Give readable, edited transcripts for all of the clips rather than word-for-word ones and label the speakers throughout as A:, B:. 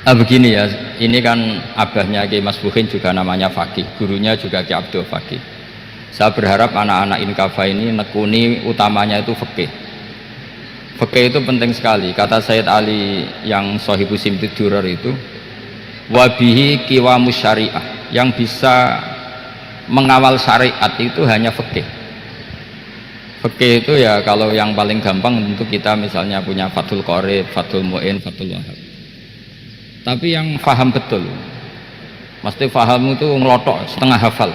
A: Begini ya, ini kan abahnya Kiai Mas Buhin juga namanya Fakih, gurunya juga Kiai Abdul Fakih. Saya berharap anak-anak Inkafa ini nekuni utamanya itu fikih. Fikih itu penting sekali. Kata Sayyid Ali yang Sohibu Simtid Durar itu, wabihi kiwamus syariah, yang bisa mengawal syariat itu hanya fikih. Fikih itu ya kalau yang paling gampang tentu kita misalnya punya Fathul Qorib, Fathul Mu'in, Fathul Wahab. Tapi yang faham betul, mesti faham itu ngelotok setengah hafal.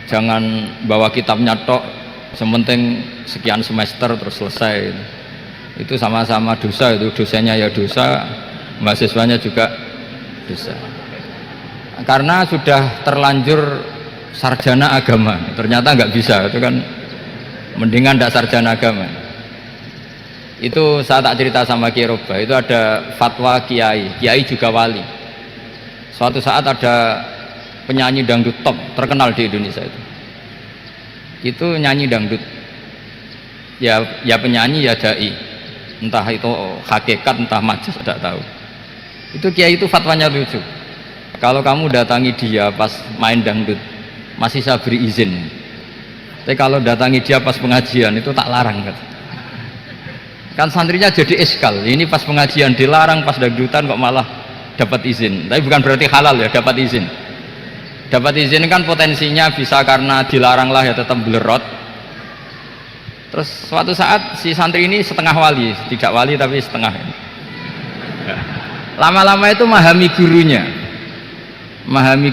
A: Jangan bawa kitabnya tok, sementing sekian semester terus selesai. Itu sama-sama dosa, itu dosanya ya dosa, mahasiswanya juga dosa. Karena sudah terlanjur sarjana agama, ternyata nggak bisa, itu kan mendingan tidak sarjana agama. Itu saya tak cerita sama Kiai Roba, itu ada fatwa kiai juga wali. Suatu saat ada penyanyi dangdut top terkenal di Indonesia itu nyanyi dangdut, ya penyanyi ya dai, entah itu hakikat entah majas tidak tahu. Itu kiai itu fatwanya lucu, kalau kamu datangi dia pas main dangdut masih saya beri izin, tapi kalau datangi dia pas pengajian itu tak larang kan. Kan santrinya jadi eskal, ini pas pengajian dilarang, pas dangdutan kok malah dapat izin. Tapi bukan berarti halal ya, dapat izin. Dapat izin kan potensinya bisa karena dilarang lah ya tetap belerot. Terus suatu saat si santri ini setengah wali, tidak wali tapi setengah. Lama-lama itu memahami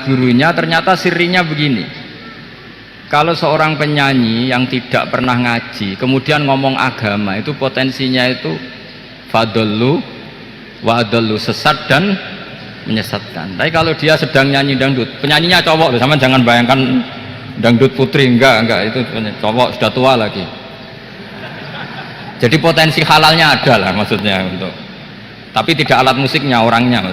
A: gurunya, ternyata sirinya begini. Kalau seorang penyanyi yang tidak pernah ngaji kemudian ngomong agama, itu potensinya itu fadallu wa adallu, sesat dan menyesatkan. Tapi kalau dia sedang nyanyi dangdut, penyanyinya cowok loh, sama jangan bayangkan dangdut putri, enggak, itu cowok sudah tua lagi. Jadi potensi halalnya ada lah maksudnya untuk, tapi tidak alat musiknya, orangnya.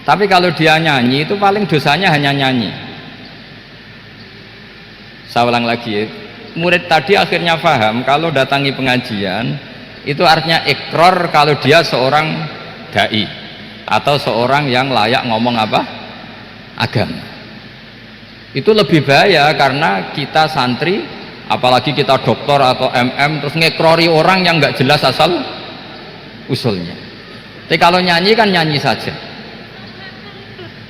A: Tapi kalau dia nyanyi itu paling dosanya hanya nyanyi. Saya ulang lagi ya, murid tadi akhirnya paham kalau datangi pengajian itu artinya ikrar kalau dia seorang dai atau seorang yang layak ngomong apa? Agama. Itu lebih bahaya karena kita santri, apalagi kita doktor atau MM, terus ngekrori orang yang nggak jelas asal usulnya. Tapi kalau nyanyi kan nyanyi saja,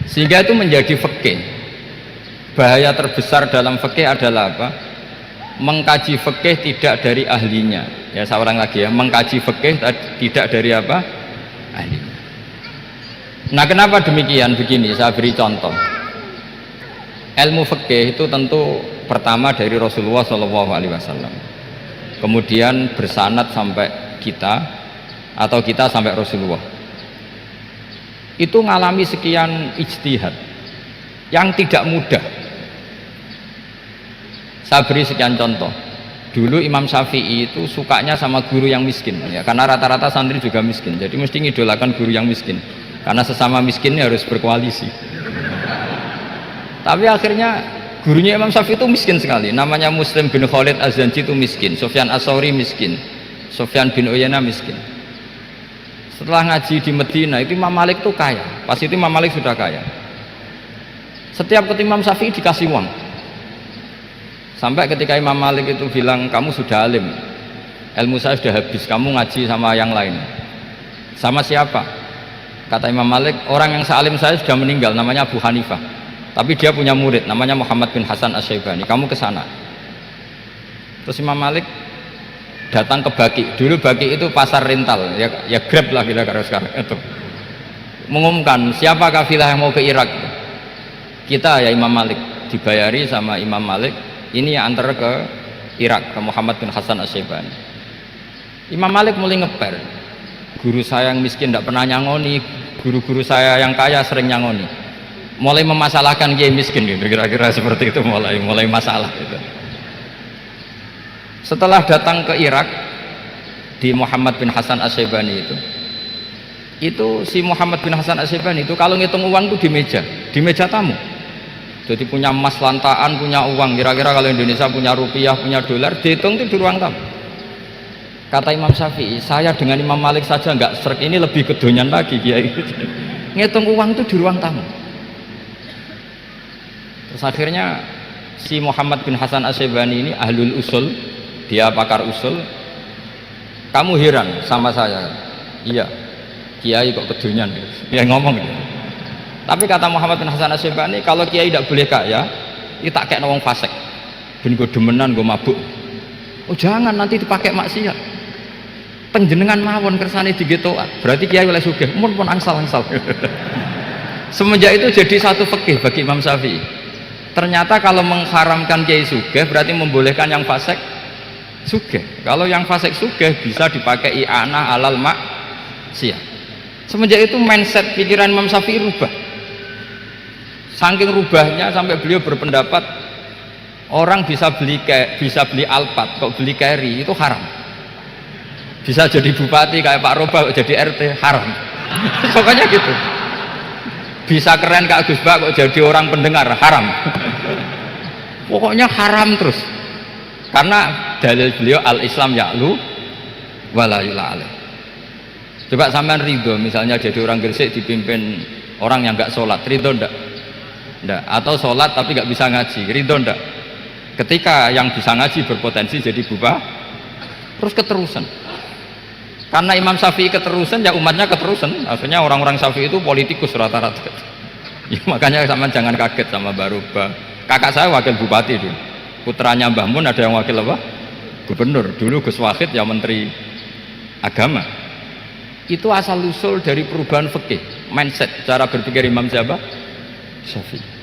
A: sehingga itu menjadi fikih. Bahaya terbesar dalam fikih adalah apa? Mengkaji fikih tidak dari ahlinya. Ya saya ulang lagi ya, mengkaji fikih tidak dari apa? Ahlinya. Nah kenapa demikian? Begini, saya beri contoh. Ilmu fikih itu tentu pertama dari Rasulullah SAW, kemudian bersanad sampai kita, atau kita sampai Rasulullah. Itu ngalami sekian ijtihad yang tidak mudah. Saya beri sekian contoh. Dulu Imam Syafi'i itu sukanya sama guru yang miskin ya, karena rata-rata santri juga miskin, jadi mesti ngidolakan guru yang miskin, karena sesama miskinnya harus berkoalisi. Tapi akhirnya gurunya Imam Syafi'i itu miskin sekali, namanya Muslim bin Khalid Az-Zanji itu miskin, Sufyan As-Sauri miskin, Sufyan bin Uyainah miskin. Setelah ngaji di Medina itu Imam Malik itu kaya, pas itu Imam Malik sudah kaya. Setiap ketemu Imam Syafi'i dikasih uang. Sampai ketika Imam Malik itu bilang, kamu sudah alim, ilmu saya sudah habis, kamu ngaji sama yang lain. Sama siapa? Kata Imam Malik, orang yang sealim saya sudah meninggal, namanya Abu Hanifah, tapi dia punya murid namanya Muhammad bin Hasan Asy-Syaibani, kamu ke sana. Terus Imam Malik datang ke Baqi. Dulu Baqi itu pasar rental ya Grab lah kita sekarang itu. Mengumumkan siapa kafilah yang mau ke Irak. Kita ya Imam Malik, dibayari sama Imam Malik, ini yang antar ke Irak, ke Muhammad bin Hasan Asy-Syaibani. Imam Malik mulai ngeper, guru saya yang miskin tidak pernah nyangoni, guru-guru saya yang kaya sering nyangoni. Mulai memasalahkan dia miskin gitu, kira-kira seperti itu, mulai masalah gitu. Setelah datang ke Irak di Muhammad bin Hasan Asy-Syaibani itu si Muhammad bin Hasan Asy-Syaibani itu kalau ngitung uang itu di meja tamu. Jadi punya emas lantaan, punya uang, kira-kira kalau Indonesia punya rupiah, punya dolar, dihitung itu di ruang tamu. Kata Imam Syafi'i, saya dengan Imam Malik saja nggak srek, ini lebih kedonyan lagi kiai. Ngitung uang itu di ruang tamu. Terus akhirnya si Muhammad bin Hasan Asyibani ini ahlul usul, dia pakar usul. Kamu heran sama saya? Iya, kiai kok kedonyan? Dia ngomong gitu. Tapi kata Muhammad bin Hasan Asyibani, kalau kiai tidak boleh kaya, itu tak kayak wong fasik, ben gue demenan, gue mabuk. Oh jangan, nanti dipakai maksiat. Penjenengan mawon kersane digetokan, berarti kiai oleh sugih, mun pun angsal-angsal. Semenjak itu jadi satu fikih bagi Imam Syafi'i. Ternyata kalau mengharamkan kiai sugih berarti membolehkan yang fasik sugih. Kalau yang fasik sugih bisa dipakai i'anah alal maksiyah. Semenjak itu mindset pikiran Imam Syafi'i rubah. Saking rubahnya sampai beliau berpendapat orang bisa beli Alphard, kok beli carry itu haram. Bisa jadi bupati kayak Pak Roba, kok jadi RT haram. Pokoknya gitu. Bisa keren Kak Gus Bak, kok jadi orang pendengar haram. Pokoknya haram terus. Karena dalil beliau al-Islam ya'lu wala yula alaih. Coba sampean ridho misalnya jadi orang Gresik dipimpin orang yang nggak sholat, ridho ndak? Ndak. Atau sholat tapi nggak bisa ngaji, ridho ndak? Ketika yang bisa ngaji berpotensi jadi bupati, terus keterusan. Karena Imam Syafi'i keterusan, ya umatnya keterusan. Akhirnya orang-orang Syafi'i itu politikus rata-rata. Ya, makanya sama jangan kaget sama Baroba. Kakak saya wakil bupati dulu. Putranya Mbah Mun ada yang wakil apa? Gubernur. Dulu Gus Wahid ya menteri agama. Itu asal usul dari perubahan fikih, mindset, cara berpikir Imam siapa? Syafi'i.